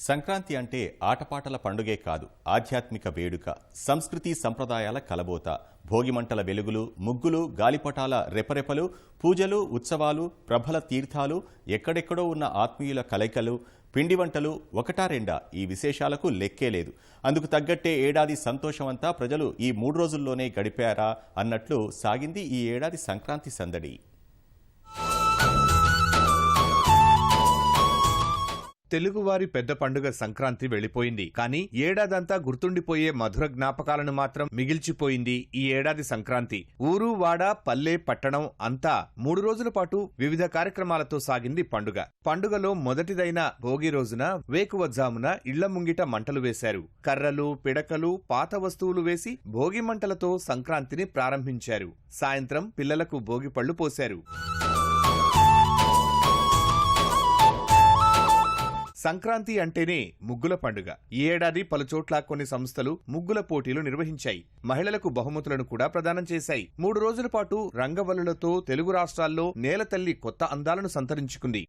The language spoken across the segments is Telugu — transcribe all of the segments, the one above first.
సంక్రాంతి అంటే ఆటపాటల పండుగే కాదు, ఆధ్యాత్మిక వేడుక, సంస్కృతి సంప్రదాయాల కలబోత. భోగిమంటల వెలుగులు, ముగ్గులు, గాలిపటాల రెపరెపలు, పూజలు, ఉత్సవాలు, ప్రభల తీర్థాలు, ఎక్కడెక్కడో ఉన్న ఆత్మీయుల కలయికలు, పిండి వంటలు, ఒకటా రెండా ఈ విశేషాలకు లెక్కే లేదు. అందుకు తగ్గట్టే ఏడాది సంతోషమంతా ప్రజలు ఈ 3 రోజుల్లోనే గడిపారా అన్నట్లు సాగింది ఈ ఏడాది సంక్రాంతి సందడి. తెలుగువారి పెద్ద పండుగ సంక్రాంతి వెళ్లిపోయింది. కానీ ఏడాదంతా గుర్తుండిపోయే మధుర జ్ఞాపకాలను మాత్రం మిగిల్చిపోయింది ఈ ఏడాది సంక్రాంతి. ఊరు, వాడ, పల్లె, పట్టణం అంతా 3 రోజుల పాటు వివిధ కార్యక్రమాలతో సాగింది పండుగ. పండుగలో మొదటిదైన భోగి రోజున వేకువజామున ఇళ్ల ముంగిట మంటలు వేశారు. కర్రలు, పిడకలు, పాత వస్తువులు వేసి భోగి మంటలతో సంక్రాంతిని ప్రారంభించారు. సాయంత్రం పిల్లలకు భోగి పళ్లు పోశారు. సంక్రాంతి అంటేనే ముగ్గుల పండుగ. ఈ ఏడాది పలుచోట్ల కొన్ని సంస్థలు ముగ్గుల పోటీలు నిర్వహించాయి. మహిళలకు బహుమతులను కూడా ప్రదానం చేశాయి. 3 రోజుల పాటు రంగవల్లులతో తెలుగు రాష్ట్రాల్లో నేలతల్లి కొత్త అందాలను సంతరించుకుంది.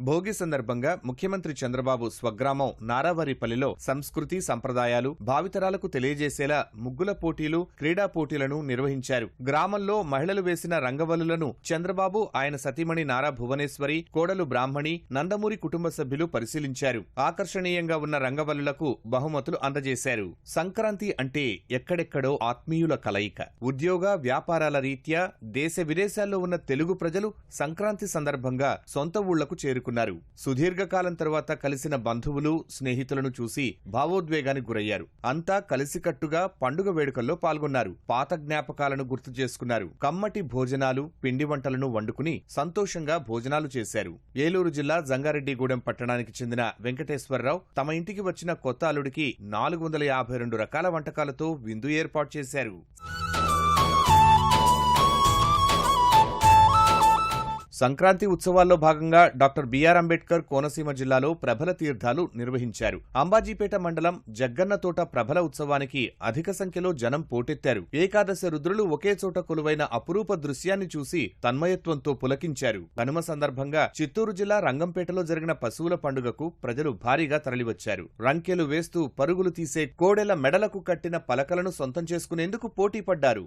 భోగి సందర్భంగా ముఖ్యమంత్రి చంద్రబాబు స్వగ్రామం నారావారిపల్లిలో సంస్కృతి సంప్రదాయాలు భావితరాలకు తెలియజేసేలా ముగ్గుల పోటీలు, క్రీడా పోటీలను నిర్వహించారు. గ్రామంలో మహిళలు వేసిన రంగవల్లులను చంద్రబాబు, ఆయన సతీమణి నారా భువనేశ్వరి, కోడలు బ్రాహ్మణి, నందమూరి కుటుంబ సభ్యులు పరిశీలించారు. ఆకర్షణీయంగా ఉన్న రంగవల్లులకు బహుమతులు అందజేశారు. సంక్రాంతి అంటే ఎక్కడెక్కడో ఆత్మీయుల కలయిక. ఉద్యోగ వ్యాపారాల రీత్యా దేశ విదేశాల్లో ఉన్న తెలుగు ప్రజలు సంక్రాంతి సందర్భంగా సొంత ఊళ్లకు చేరుకున్నారు. సుదీర్ఘకాలం తర్వాత కలిసిన బంధువులు, స్నేహితులను చూసి భావోద్వేగానికి గురయ్యారు. అంతా కలిసికట్టుగా పండుగ వేడుకల్లో పాల్గొన్నారు. పాత జ్ఞాపకాలను గుర్తు చేసుకున్నారు. కమ్మటి భోజనాలు, పిండి వంటలను వండుకుని సంతోషంగా భోజనాలు చేశారు. ఏలూరు జిల్లా జంగారెడ్డిగూడెం పట్టణానికి చెందిన వెంకటేశ్వరరావు తమ ఇంటికి వచ్చిన కొత్త అల్లుడికి 452 రకాల వంటకాలతో విందు ఏర్పాటు చేశారు. సంక్రాంతి ఉత్సవాల్లో భాగంగా డాక్టర్ బిఆర్ అంబేద్కర్ కోనసీమ జిల్లాలో ప్రభల తీర్థాలు నిర్వహించారు. అంబాజీపేట మండలం జగ్గన్నతోట ప్రభల ఉత్సవానికి అధిక సంఖ్యలో జనం పోటెత్తారు. ఏకాదశ రుద్రులు ఒకే చోట కొలువైన అపురూప దృశ్యాన్ని చూసి తన్మయత్వంతో పులకించారు. కనుమ సందర్భంగా చిత్తూరు జిల్లా రంగంపేటలో జరిగిన పశువుల పండుగకు ప్రజలు భారీగా తరలివచ్చారు. రంకెలు వేస్తూ పరుగులు తీసే కోడెల మెడలకు కట్టిన పలకలను సొంతం చేసుకునేందుకు పోటీ పడ్డారు.